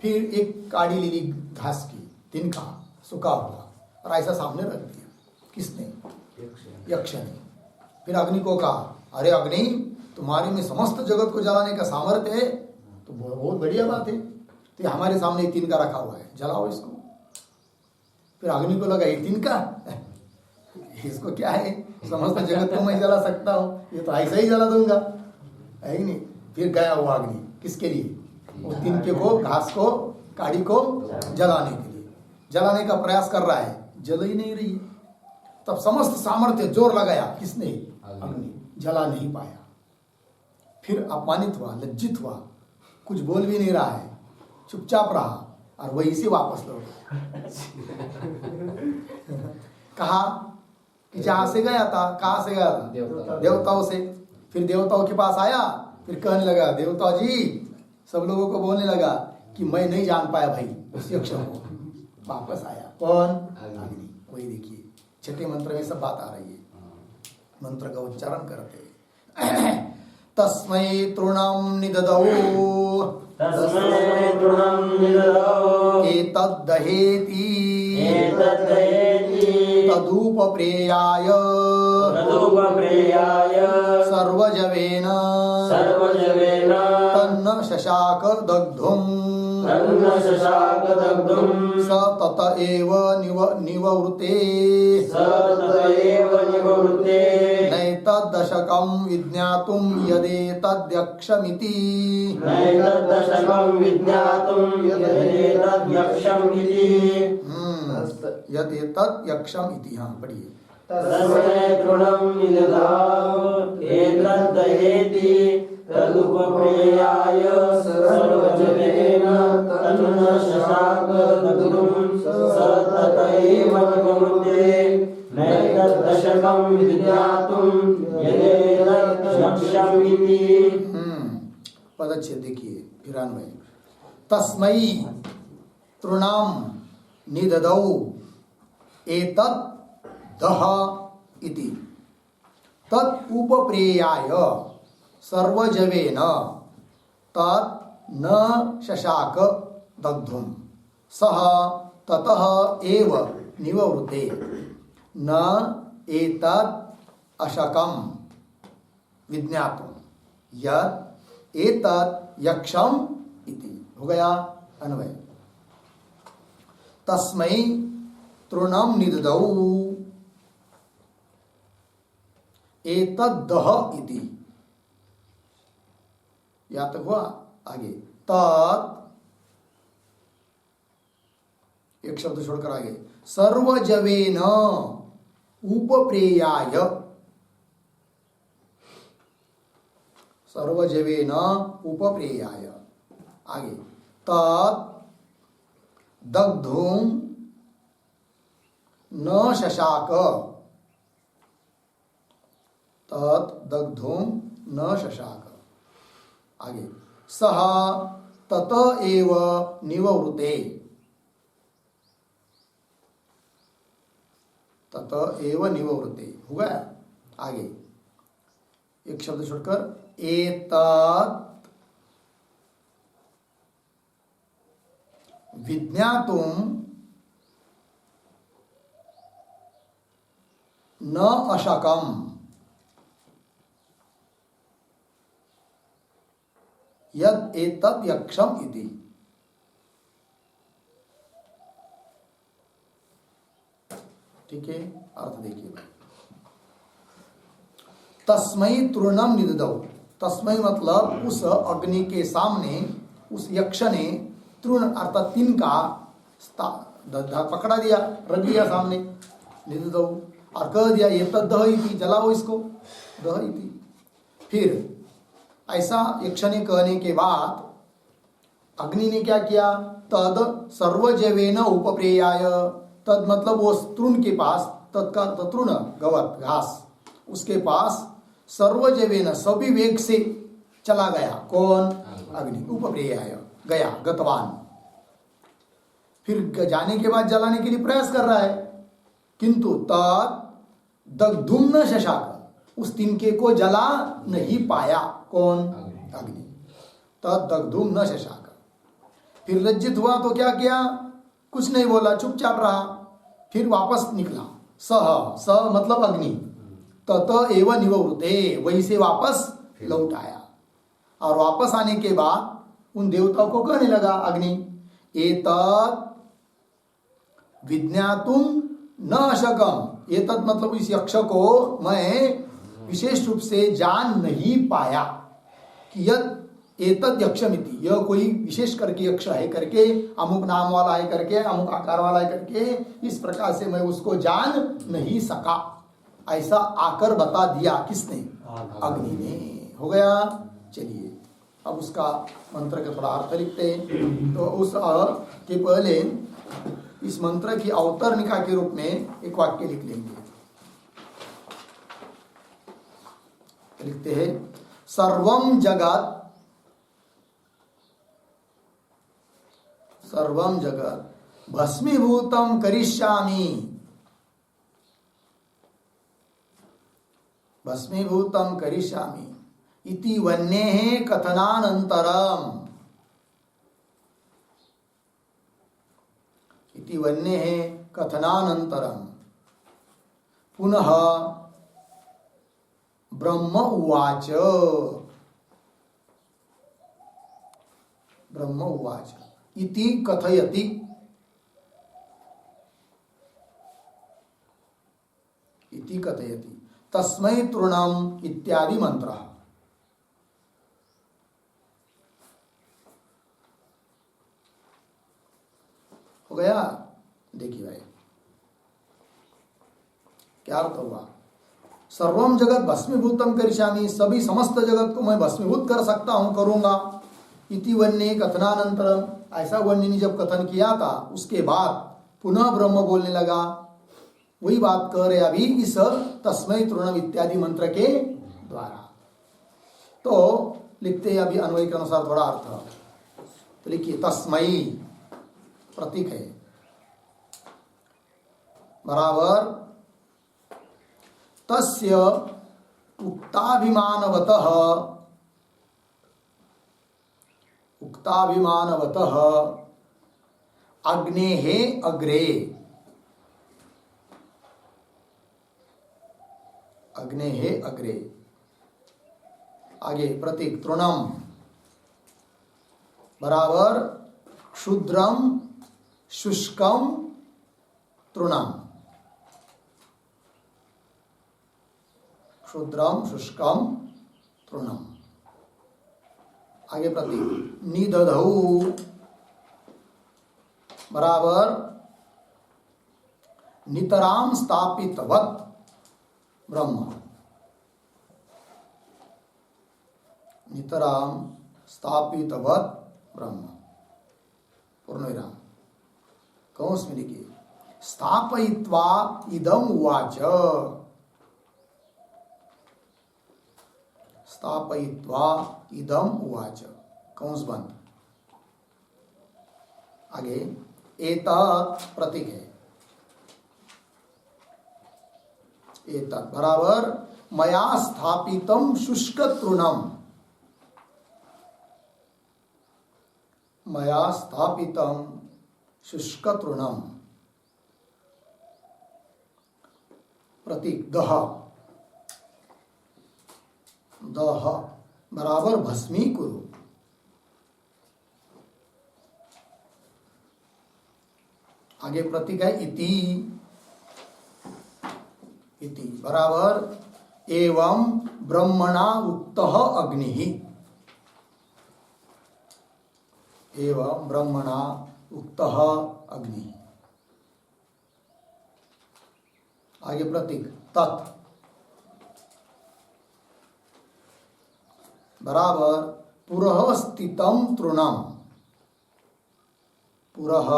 फिर एक काड़ी ले ली घास की, तिनका सूखा हुआ, और ऐसा सामने रख दिया, किसने, यक्ष ने। फिर अग्नि को कहा अरे अग्नि तुम्हारे में समस्त जगत को जलाने का सामर्थ्य है, तो बहुत बढ़िया बात है, तो हमारे सामने तिनका रखा हुआ है, जलाओ इसको। फिर अग्नि को लगा ये तिनका, इसको क्या है, समस्त जगत को मैं जला सकता हूँ, ये तो ऐसा ही जला दूंगा, है ही नहीं। फिर गया हुआ अग्नि किसके लिए, वो तिनके को, घास को, काड़ी को जलाने के लिए, जलाने का प्रयास कर रहा है, जल ही नहीं रही है। तब समस्त सामर्थ्य जोर लगाया किसने, अग्नि, जला नहीं पाया। फिर अपमानित हुआ, लज्जित हुआ, कुछ बोल भी नहीं रहा है, चुपचाप रहा, और वहीं से वापस लौटा। कहा कि जहां से गया था, कहां से गया था, देवताओं से। फिर देवताओं के पास आया, फिर कहने लगा देवता जी, सब लोगों को बोलने लगा कि मैं नहीं जान पाया भाई उस यक्ष को। वापस आया कौन, अग्नि। वही देखिए छठे मंत्र में सब बात आ रही है, मंत्र का उच्चारण करते तस्मै तृणं निददौ एतद्दहेति तदुपप्रेयाय सर्वजवेन तन्न शशाक दग्धुम् स तत एव निवृते नैतद्दशकं विज्ञातुं यदेतद्यक्षमिति यदेतद्यक्षम् इति। हाँ पढ़िए, तदुपप्रेयाय सर्वजवेन तन्न शशाक दग्धुम् स तत एव निवृते नैतद्दशकं विज्ञातुं यदेतद्यक्षमिति। पदच्छेद देखिए, फिर अन्वय। तस्मै तृणं निददौ एतत् दह इति तत् उपप्रेयाय सर्वजवेन तत् न शशाक दग्धुम सह ततः एव निववृते न एतत् अशकम विज्ञातुम यत् एतत् यक्षम इति। हो गया अन्वय। तस्मै तृणम निददौ एतद्दह इति। या तक हुआ। आगे तत् एक शब्द छोड़कर आगे सर्वजवेन उपप्रेयाय सर्वजवेन उपप्रेयाय। आगे तत् दग्धुम न शशाक तत् दग्धुम न शशाक। आगे सह ततः एव निववृते ततः एव निववृते। हो गया। आगे एक शब्द छोड़कर एतत् विज्ञातुम न अशकम यद एतत् यक्षम इति। ठीक है, अर्थ देखिए। तस्मै तृणम निददौ। तस्मै मतलब उस अग्नि के सामने उस यक्ष ने तृण अर्थात तिनका पकड़ा दिया, रख दिया सामने। निददौ और कह दिया ये तद दह इति, जलाओ इसको, दह इति। फिर ऐसा यक्ष ने कहने के बाद अग्नि ने क्या किया? तद सर्वजवेन उपप्रेयाय। तद मतलब वो तृण के पास, तत्का तृण गवत घास, उसके पास सर्वजवेन सभी वेग से चला गया। कौन? अग्नि। उपप्रेयाय गया, गतवान। फिर जाने के बाद जलाने के लिए प्रयास कर रहा है, किंतु तद दग्धुम न शशाक, उस तिनके को जला नहीं पाया। कौन? अग्नि। तद दग्धुम न शशाक। फिर लज्जित हुआ तो क्या किया? कुछ नहीं बोला, चुपचाप रहा। फिर वापस निकला। सह मतलब अग्नि। तत एव निववृते, वहीं से वापस लौट आया। और वापस आने के बाद उन देवताओं को कहने लगा अग्नि, एतत् विज्ञातुम न अशकम। एतत् मतलब इस यक्ष को मैं विशेष रूप से जान नहीं पाया कि यद एतत् यक्षमिति, यह कोई विशेष करके यक्ष है करके, अमुक नाम वाला है करके, अमुक आकार वाला है करके, इस प्रकार से मैं उसको जान नहीं सका। ऐसा आकर बता दिया किसने? अग्नि ने। हो गया। चलिए अब उसका मंत्र का थोड़ा अर्थ लिखते हैं। तो उस के पहले इस मंत्र की अवतरणिका के रूप में एक वाक्य लिख लेंगे। लिखते हैं सर्वम जगत भस्मीभूतम करिष्यामि, भस्मीभूतम करिष्यामि इति वन्येः कथनानन्तरम्, इति वन्येः कथनानन्तरम् पुनः ब्रह्म उवाच, ब्रह्म उवाच इति कथयति। इति कथयति तस्मै तृणम इत्यादि मंत्र। हो गया। देखिए भाई क्या अर्थ हुआ? सर्वम जगत भस्मीभूतम करिष्यामि, सभी समस्त जगत को मैं भस्मीभूत कर सकता हूं, करूंगा। इति वन्य कथनानंतरम, ऐसा वन्य ने जब कथन किया था उसके बाद पुनः ब्रह्म बोलने लगा। वही बात कह रहे अभी इस तस्मै तृणम इत्यादि मंत्र के द्वारा। तो लिखते हैं अभी अन्वय के अनुसार थोड़ा अर्थ। तो लिखिए तस्मै प्रतीक है बराबर तस्य उक्ताभिमानवतः उक्ताभिमानवतः अग्नेः अग्रे, अग्नेः अग्रे। आगे प्रतीक तृणम बराबर क्षुद्रम शुष्कम तृणम, क्षुद्रम शुष्कम तृणम। आगे प्रतीक निदधौ बराबर नितराम स्थापितवत् ब्रह्म, नितराम स्थापितवत् ब्रह्म, पूर्ण विराम। कौंस में लिखिए स्थापयित्वा इदम उवाच, स्थापयित्वा इदम उवाच, कौंस बंद। आगे एतत् प्रतीक है, एतत् बराबर मया स्थापितम शुष्क तृणम, मया स्थापितम शुष्क तृणम। प्रतीक दह, दह बराबर भस्मीकुरु। आगे प्रतीक है इति, इति बराबर एवं ब्रह्मणा उक्तः अग्निः, एवं ब्रह्मणा उक्तः अग्नि। आगे प्रतीक तत् बराबर पुरः स्थितम तृणम, पुरः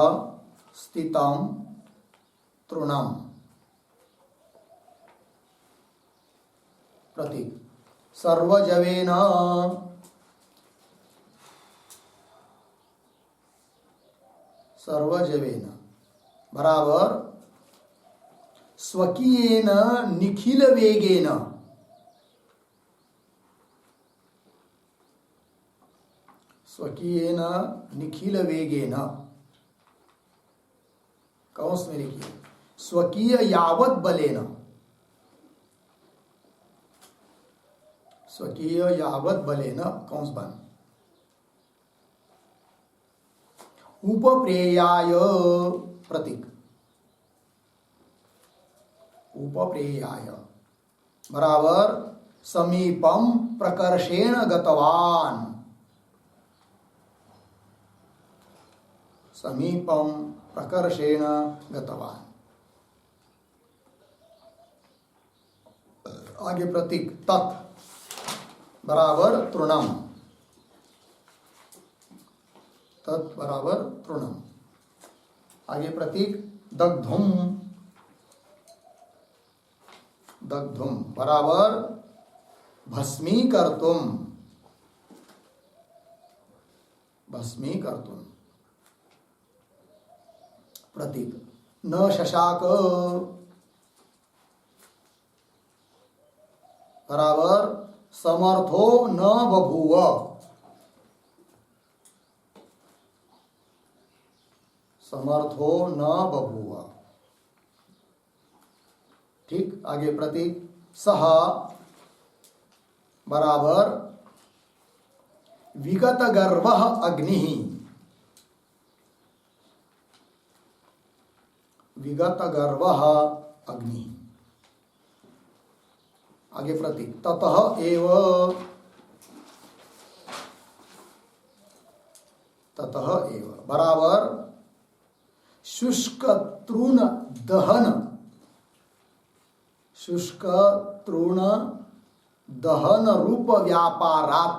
स्थितम तृणम। प्रतीक सर्वजवेन, सर्वजवेन बराबर स्वकीयेन निखिल वेगेन, स्वकीयेन निखिल वेगेन। कौंस में लिखिए स्वकीय यावत बलेन, स्वकीय यावत बलेन, कौंस बंद। उपप्रेयाय प्रतीक, उपप्रेयाय बराबर समीपम प्रकर्षेण गतवान, समीपम प्रकर्षेण गतवान। आगे प्रतीक तत् बराबर तृणम, तत् बराबर तृणम। आगे प्रतीक दग्धुम, दग्धुम बराबर भस्मीकर्तुम, भस्मीकर्तुम। प्रतीक न शशाक बराबर समर्थो न बभूव, समर्थो न बभूव। ठीक। आगे प्रतीक सह बराबर विगत गर्भः अग्निः, विगत गर्भः अग्निः। आगे प्रतीक ततः एव, ततः एव बराबर शुष्क तृण दहन, शुष्क तृण दहन रूप व्यापारात,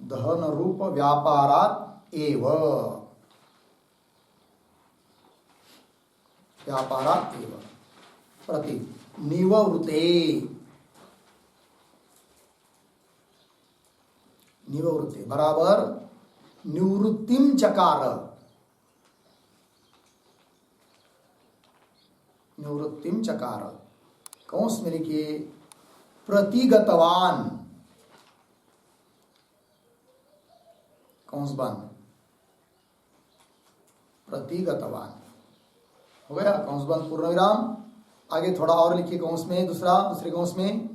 दहन रूप व्यापारात एव, व्यापारात एव। प्रतीक निवृते, निवृते बराबर निवृत्तिम चकार, निवृत्तिम चकार। कौंस में लिखिए प्रतिगतवान, कंस बंद, प्रतिगतवान हो गया, कंस बंद पूर्ण विराम। आगे थोड़ा और लिखिए कंस में, दूसरे कंस में,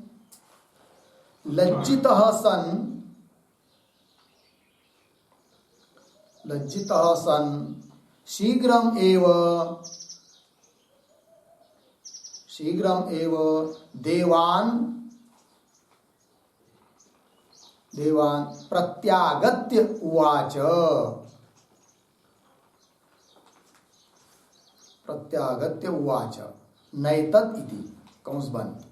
लज्जितः सन शीघ्रम एव देवान प्रत्यागत्य उवाच, नैतत् इति कंस बंद।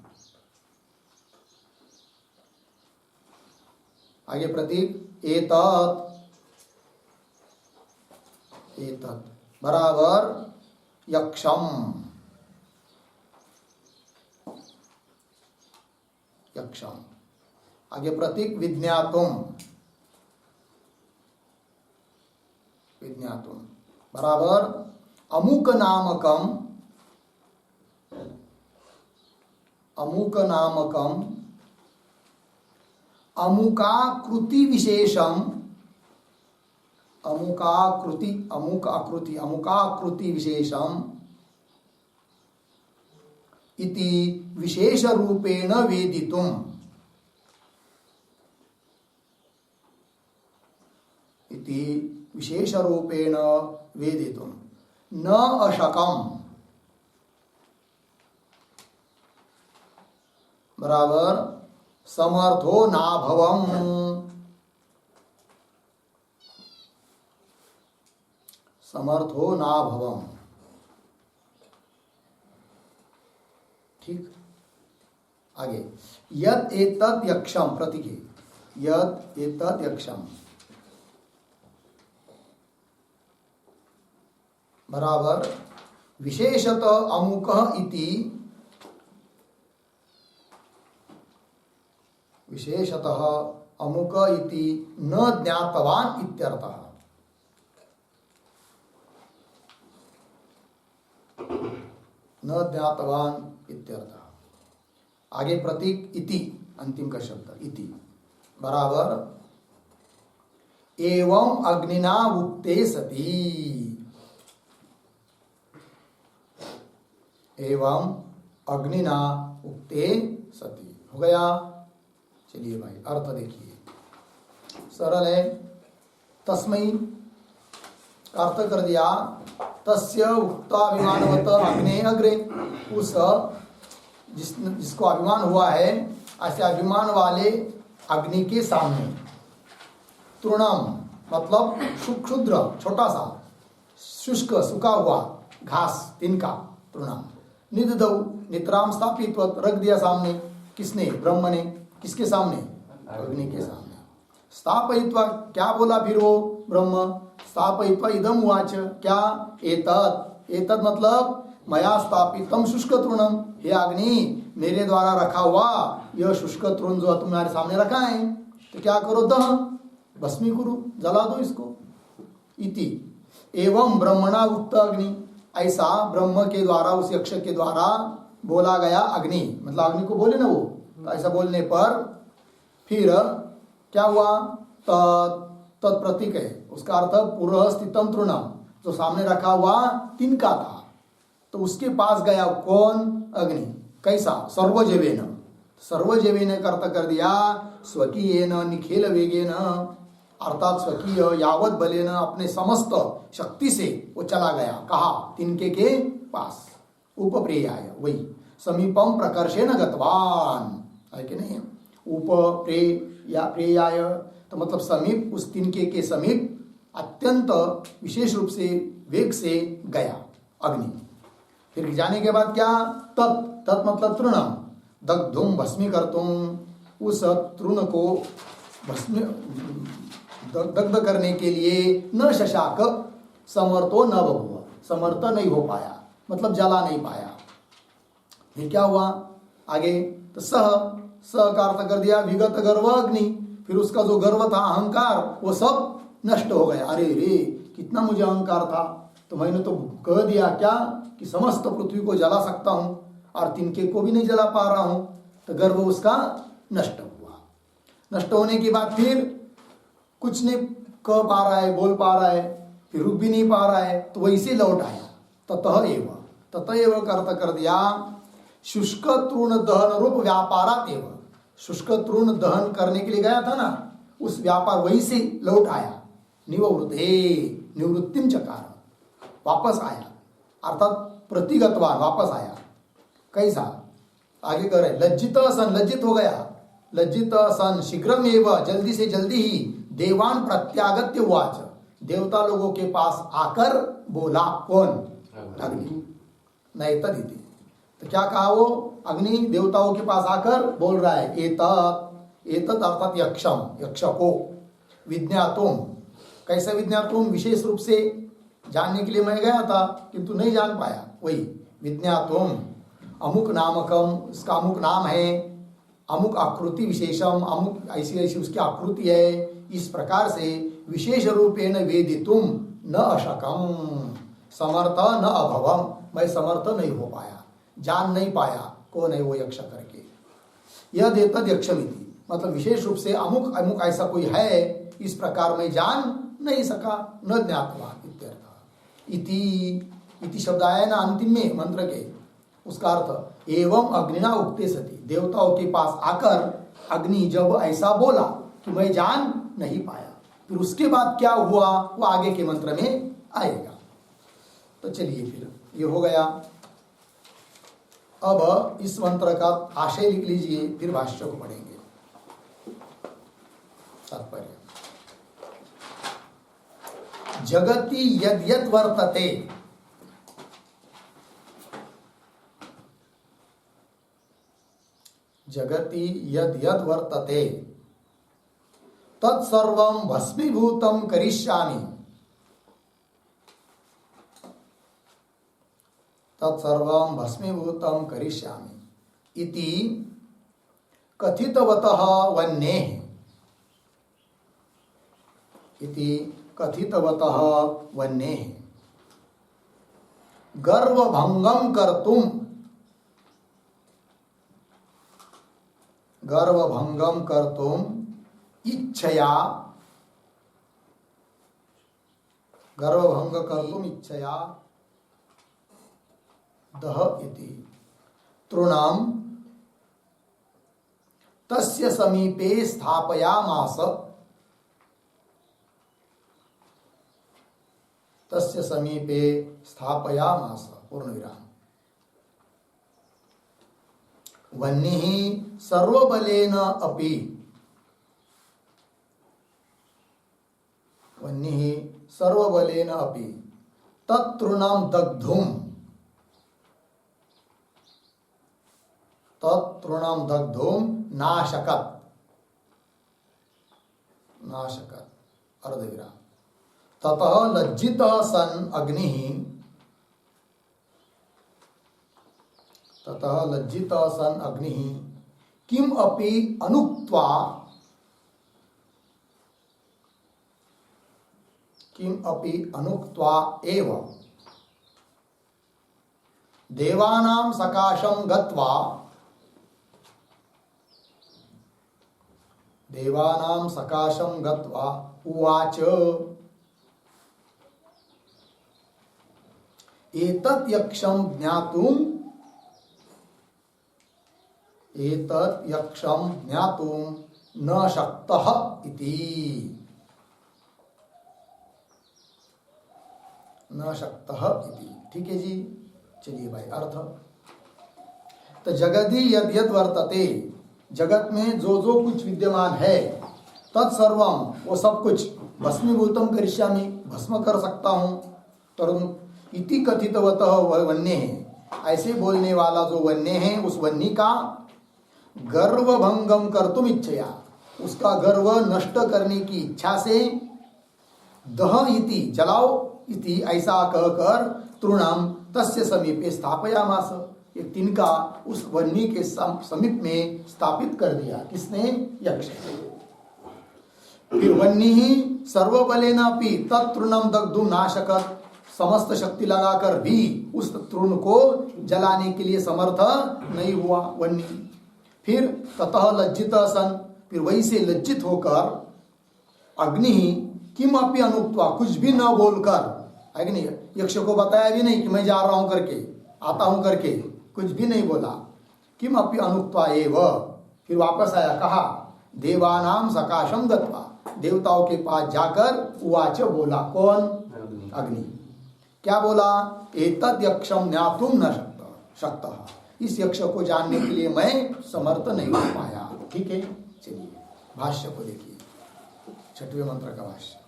आगे प्रतीक एतत् बराबर यक्षम, आगे प्रतीक विज्ञातुम बराबर अमुक नामकम अमुकाकृति विशेषम इति विशेष रूपेण वेदितुम, न अशकम बराबर समर्थो नाभवम, ठीक। आगे यद एतत् यक्षम, प्रतीक यद एतत् यक्षम बराबर विशेषतः अमुकः इति, न ज्ञातवान इत्यर्थः। आगे प्रतीक इति, अंतिम का शब्द इति बराबर एवं अग्निना उक्ते सति, हो गया। चलिए भाई अर्थ देखिए, सरल है। तस्मै अर्थ कर दिया, तस्य उक्ताभिमानवत अग्ने अग्रे, उस जिसको अभिमान हुआ है ऐसे अभिमान वाले अग्नि के सामने, तृणम मतलब क्षुद्र छोटा सा, शुष्क सूखा हुआ घास तिनका, तृणम, निददौ नितराम स्थापित रख दिया सामने, किसने? ब्रह्म ने। किसके सामने? अग्नि के सामने। स्थापयित्वा क्या बोला फिर वो ब्रह्म? स्थापयित्वा इदम उवाच, क्या? एतत् मतलब मया स्थापितम शुष्क तृणम, हे अग्नि मेरे द्वारा रखा हुआ यह शुष्क तृण जो तुम्हारे सामने रखा है, तो क्या करो? दह भस्मी करो, जला दो इसको। इति एवं ब्रह्मणा उक्त अग्नि, ऐसा ब्रह्म के द्वारा उस यक्ष के द्वारा बोला गया अग्नि, मतलब अग्नि को बोले ना वो, तो ऐसा बोलने पर फिर क्या हुआ? तत्प्रतीक है, उसका अर्थ पुरः स्थितम तृणम, जो सामने रखा हुआ तिनका था, तो उसके पास गया कौन? अग्नि। कैसा? सर्वजीवेन का अर्थ कर दिया स्वकीयेन निखिल वेगेन, अर्थात स्वकीय यावत बलेन, अपने समस्त शक्ति से वो चला गया। कहा? तिनके के पास। उपप्रेयाय, वही समीपम प्रकर्षेण गतवान, है कि नहीं? प्रेयाय तो मतलब समीप, उस तिनके के समीप अत्यंत विशेष रूप से वेग से गया अग्नि। फिर जाने के बाद क्या? तत् मतलब तृणम, दग्धुम भस्मी करतुम, उस तृण को भस्मी दग्ध करने के लिए न शशाक समर्थो न बभुव, समर्थ नहीं हो पाया, मतलब जला नहीं पाया। फिर क्या हुआ आगे? तो सह का अर्थ कर दिया विगत गर्व अग्नि, फिर उसका जो गर्व था, अहंकार, वो सब नष्ट हो गया। अरे रे कितना मुझे अहंकार था, तो मैंने तो कह दिया क्या कि समस्त पृथ्वी को जला सकता हूं और तिनके को भी नहीं जला पा रहा हूं, तो गर्व उसका नष्ट हुआ। नष्ट होने के बाद फिर कुछ नहीं कह पा रहा है, बोल पा रहा है, फिर रुक भी नहीं पा रहा है, तो वैसे लौट आया। ततः एव का अर्थ कर दिया शुष्क तृण दहन रूप व्यापारात एव। शुष्क तृण दहन करने के लिए गया था ना, उस व्यापार वही से लौट आया। निवृत्तिम चकार, वापस आया, अर्थात प्रतिगतवान, वापस आया। कैसा? आगे कह रहे लज्जित सन, लज्जित हो गया। लज्जित सन शीघ्रमेव, जल्दी से जल्दी ही देवान प्रत्यागत्य उवाच, देवता लोगों के पास आकर बोला। कौन? अग्नि। नहीं तदिति, तो क्या कहा वो? अग्नि देवताओं के पास आकर बोल रहा है एतत् अर्थात यक्षम, यक्ष को विज्ञातुम। कैसे विज्ञातुम? विशेष रूप से जानने के लिए मैं गया था किंतु नहीं जान पाया। वही विज्ञातुम, अमुक नामकम, इसका अमुक नाम है, अमुक आकृति विशेषम, अमुक ऐसी ऐसी उसकी आकृति है, इस प्रकार से विशेष रूपेण वेदितुम न अशकम, समर्थ न अभवम, मैं समर्थ नहीं हो पाया, जान नहीं पाया कौन है वो यक्ष करके। यह देतद यक्षमिति, मतलब विशेष रूप से अमुक अमुक ऐसा कोई है, इस प्रकार मैं जान नहीं सका, न ज्ञातवा इत्यर्थ। इति शब्द आया ना अंतिम में मंत्र के, उसका अर्थ एवं अग्निना उक्ते सती, देवताओं के पास आकर अग्नि जब ऐसा बोला कि मैं जान नहीं पाया, फिर उसके बाद क्या हुआ वो आगे के मंत्र में आएगा। तो चलिए फिर ये हो गया। अब इस मंत्र का आशय लिख लीजिए, फिर भाष्य को पढ़ेंगे। तात्पर्य, जगति यद यद वर्तते, जगति यद यद वर्तते तत्सर्वं भस्मीभूतं करिष्यामि, तत्सर्वं भस्मीभूतं करिष्यामि इति कथितवतः वह्नेः, इति कथितवतः वह्नेः गर्वभंगं कर्तुं, गर्वभंगं कर्तुं इच्छया, गर्वभंग कर्तुं इच्छया दह इति तृणं तस्य समीपे स्थापयामास, तस्य समीपे स्थापयामास पूर्णविराम। वह्निः सर्वबलेन अपि, वह्निः सर्वबलेन अपि तत्तृणं दग्धुं, तत्तृणं दग्धुं नाशकत्, नाशकत् अर्धविराम। ततः लज्जितः सन् अग्निः, ततः लज्जितः सन् अग्निः किम अपि अनुक्त्वा, किम अपि अनुक्त्वा एव देवानां सकाशं गत्वा, देवानां सकाशं गत्वा उवाच एतत् यक्षं ज्ञातुं, एतत् यक्षं ज्ञातुं न शक्तः इति, न शक्तः इति। ठीक है जी, चलिए भाई अर्थ। तो जगति यद यद वर्तते, जगत में जो जो कुछ विद्यमान है, तत्सर्वम वो सब कुछ भस्मीभूतम करिष्यामि, भस्म कर सकता हूँ। तरुण इति कथितवतः वन्य है, ऐसे बोलने वाला जो वन्य है, उस वन्य का गर्वभंगम कर्तुम इच्छया, उसका गर्व नष्ट करने की इच्छा से दह इति जलाओ इति ऐसा कहकर तृणम तस्य समीपे स्थापयामास, एक तिनका उस वन्नी के समीप में स्थापित कर दिया। किसने? यक्ष। फिर वन्नी ही सर्वबलेनापि तत्तृणम दग्धुम नाशकत्, समस्त शक्ति लगाकर भी उस तृण को जलाने के लिए समर्थ नहीं हुआ वन्नी। फिर ततः लज्जित सन, फिर वही से लज्जित होकर अग्नि किम अपि अनुक्त्वा, कुछ भी न बोलकर, है कि नहीं, यक्ष को बताया भी नहीं कि मैं जा रहा हूं करके, आता हूं करके, कुछ भी नहीं बोला। किम अपि अनुक्त्वा एव, फिर वापस आया, कहा देवानाम सकाशम गत्वा, देवताओं के पास जाकर उवाच, बोला, कौन? अग्नि। क्या बोला? एतद यक्षम ज्ञातुम न शक्तः, इस यक्ष को जानने के लिए मैं समर्थ नहीं हो पाया। ठीक है, चलिए भाष्य को देखिए, 6वें मंत्र का भाष्य।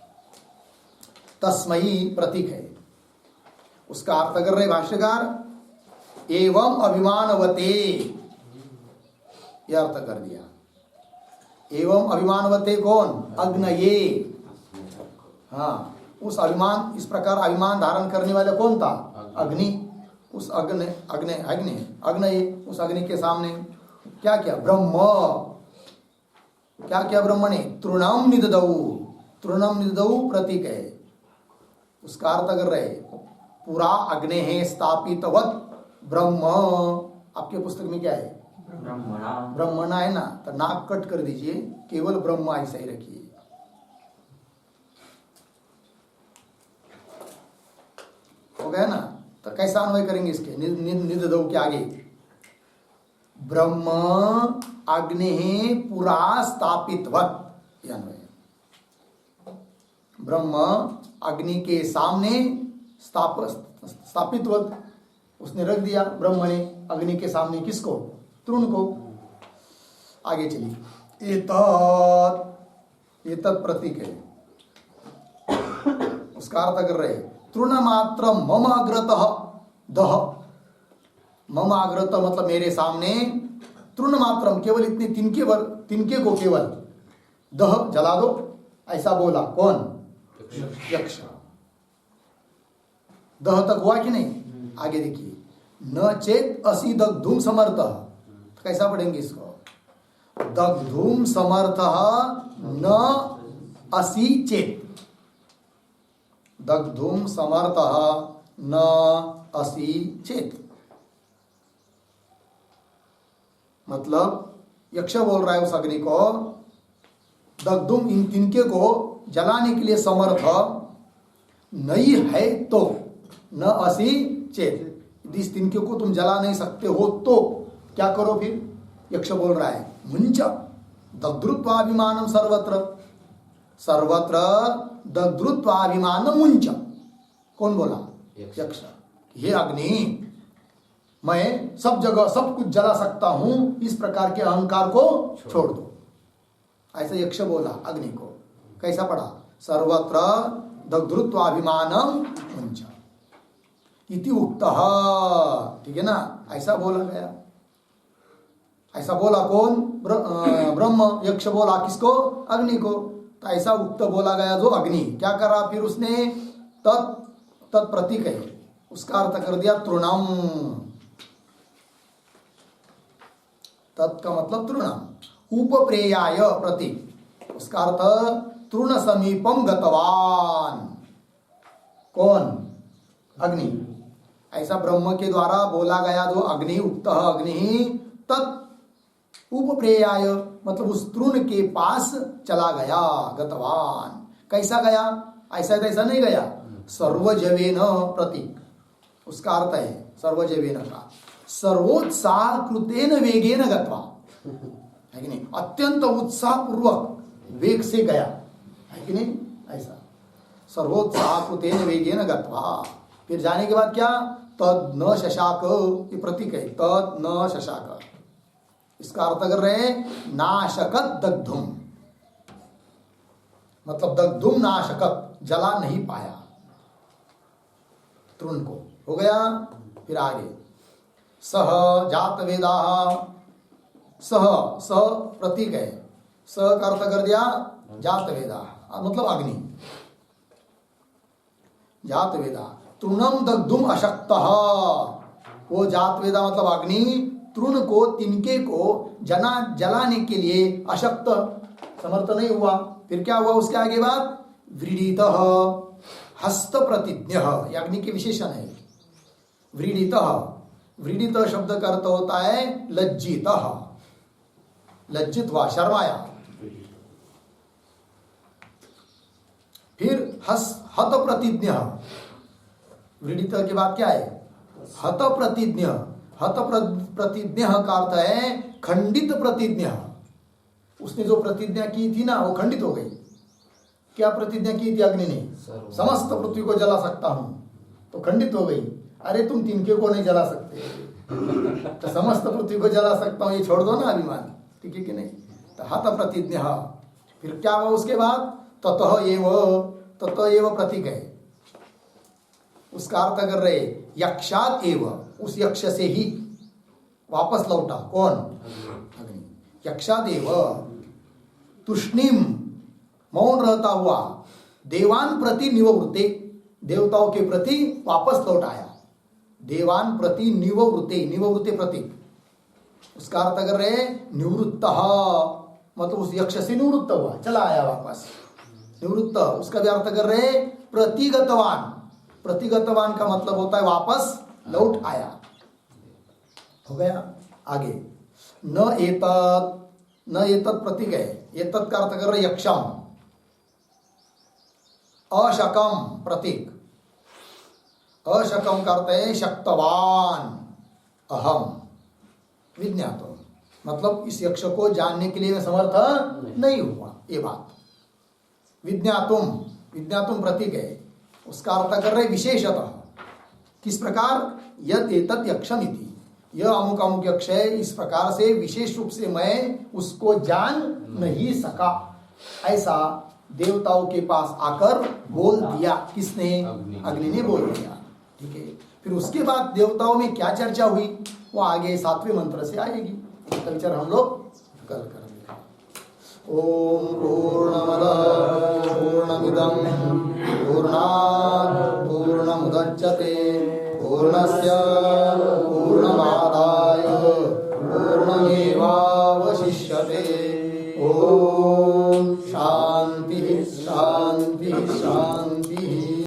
तस्मयी प्रतीक है, उसका अर्थ कर रहे भाष्यकार, एवं अभिमानवते, यह अर्थ कर दिया। एवं अभिमानवते कौन? अग्नये। हाँ, उस अभिमान, इस प्रकार अभिमान धारण करने वाले कौन था? अग्नि। उस अग्नि उस अग्नि के सामने क्या किया? ब्रह्म। क्या किया ब्रह्म ने? तृणम निददौ। तृणम निददौ प्रतीक है, उसका अर्थ कर रहे, पुरा अग्ने है स्थापितवत ब्रह्म। आपके पुस्तक में क्या है? ब्रह्मणा है ना, तो नाक कट कर दीजिए, केवल ब्रह्म ऐसा ही रखिए। हो गया ना? तो कैसा अन्वय करेंगे इसके? निददौ के आगे ब्रह्म अग्नि पुरा स्थापितवत, यह अन्वय। ब्रह्म अग्नि के सामने स्थापितवत, उसने रख दिया ब्रह्म ने अग्नि के सामने, किसको? तृण को। आगे चलिए, एतत् प्रतीक है, उसका अर्थ कर रहे, तृण मात्र मम अग्रतः दह। मम अग्रत मतलब मेरे सामने, तृण मात्रम केवल इतने तिनके को केवल दह जला दो, ऐसा बोला। कौन? यक्ष। दह तक हुआ कि नहीं? आगे देखिए, न चेत असि दग्धुम समर्थ, कैसा पढ़ेंगे इसको? दग्धुम समर्थ न असि चेत, दग्धुम समर्थ न असि चेत। मतलब यक्ष बोल रहा है उस अग्नि को, दग्धुम, इन तिनके को जलाने के लिए समर्थ नहीं है तो, न असि चेत, इस तिनके को तुम जला नहीं सकते हो तो क्या करो? फिर यक्ष बोल रहा है, मुंच दग्धृत्वाभिमानम सर्वत्र, सर्वत्र दग्धृत्वाभिमानम मुंच। कौन बोला? यक्ष। हे अग्नि, मैं सब जगह सब कुछ जला सकता हूं, इस प्रकार के अहंकार को छोड़ दो, ऐसा यक्ष बोला अग्नि को। कैसा पढ़ा? सर्वत्र दग्धृत्वाभिमानम मुंच इति उक्तः। ठीक है ना, ऐसा बोला गया। ऐसा बोला कौन? ब्रह्म। यक्ष बोला किसको? अग्नि को। तो ऐसा उक्त बोला गया जो अग्नि क्या करा? फिर उसने तत्प्रतीक है, उसका अर्थ कर दिया तृणम। तत् का मतलब तृणम, उपप्रेयाय प्रतीक, उसका अर्थ तृण समीपम गतवान। कौन? अग्नि। ऐसा ब्रह्म के द्वारा बोला गया जो अग्नि, उक्त अग्नि तत् उपप्रेयाय मतलब उस तृण के पास चला गया, गतवान। कैसा गया? ऐसा तैसा नहीं गया, सर्वजवेन प्रतीक, उसका अर्थ है सर्वजवेन का, सर्वोत्साह कृतेन वेगेन गत्वा, है कि नहीं? अत्यंत उत्साह पूर्वक वेग से गया, है कि नहीं? ऐसा सर्वोत्साह कृतेन वेगेन गत्वा। फिर जाने के बाद क्या? तद न शशाक, ये प्रतीक है, तद न शशाक, इसका अर्थ कर रहे हैं नाशकत दग्धुम, मतलब दग्धुम नाशकत, जला नहीं पाया तृण को। हो गया। फिर आगे, सह जात वेदा, सह प्रतीक है, सह का अर्थ कर दिया जात वेदा, मतलब अग्नि। जात वेदा तृणम दग्धुम अशक्तः, वो जात वेदा मतलब अग्नि तृण को, तिनके को जलाने के लिए अशक्त, समर्थ नहीं हुआ। फिर क्या हुआ उसके आगे बात? व्रीडितः हस्त प्रतिज्ञ, अग्नि के विशेषण है व्रीडितः। व्रीडित शब्द का अर्थ होता है लज्जित, लज्जित हुआ, शर्माया। हत प्रतिज्ञ, वृडित के बाद क्या है? हत प्रतिज्ञ। हत प्रतिज्ञ का अर्थ है खंडित प्रतिज्ञा। उसने जो प्रतिज्ञा की थी ना वो खंडित हो गई। क्या प्रतिज्ञा की थी अग्नि ने? समस्त पृथ्वी को जला सकता हूं, तो खंडित हो गई। अरे तुम तिनके को नहीं जला सकते, तो समस्त पृथ्वी को जला सकता हूं, ये छोड़ दो ना अभिमान, ठीक है कि नहीं? तो हत प्रतिज्ञा। फिर क्या हुआ उसके बाद? ततः एव प्रतीक है, उसका अर्थ कर रहे यक्षात एव, उस यक्ष से ही वापस लौटा। कौन? अग्नि। यक्षात एव तुष्णिम, मौन रहता हुआ, देवान प्रति निवृत्ते, देवताओं के प्रति वापस लौट आया। देवान प्रति निवृत्ते, निवृत्ते प्रतीक, उसका अर्थ कर रहे निवृत्त, मतलब उस यक्ष से निवृत्त हुआ, चला आया वापस। निवृत्त उसका भी अर्थ कर रहे प्रतिगतवान। प्रतिगतवान का मतलब होता है वापस लौट आया। हो गया। आगे न एतत् प्रतीक है, एतत् का अर्थ कर रहे यक्षम। अशकम प्रतीक, अशकम का अर्थ है शक्तवान, अहम विज्ञातो, मतलब इस यक्ष को जानने के लिए मैं समर्थ नहीं हुआ, ये बात। विज्ञातुम, विज्ञातुम प्रतीक है, उसका अर्थ कर रहे विशेषतः। किस प्रकार? यद एतत् यक्षम इति, यह अमुक अमुक यक्ष है, इस प्रकार से विशेष रूप से मैं उसको जान नहीं सका, ऐसा देवताओं के पास आकर बोल दिया। किसने? अग्नि ने बोल दिया। ठीक है। फिर उसके बाद देवताओं में क्या चर्चा हुई वो आगे 7वें मंत्र से आएगी। इसका विचार हम लोग कल करेंगे। ओम पूर्णमदः पूर्णमिदं पूर्णात् पूर्णमुदच्यते पूर्णस्य पूर्णमादाय पूर्णमेवावशिष्यते। ओम शांति शांति शांति।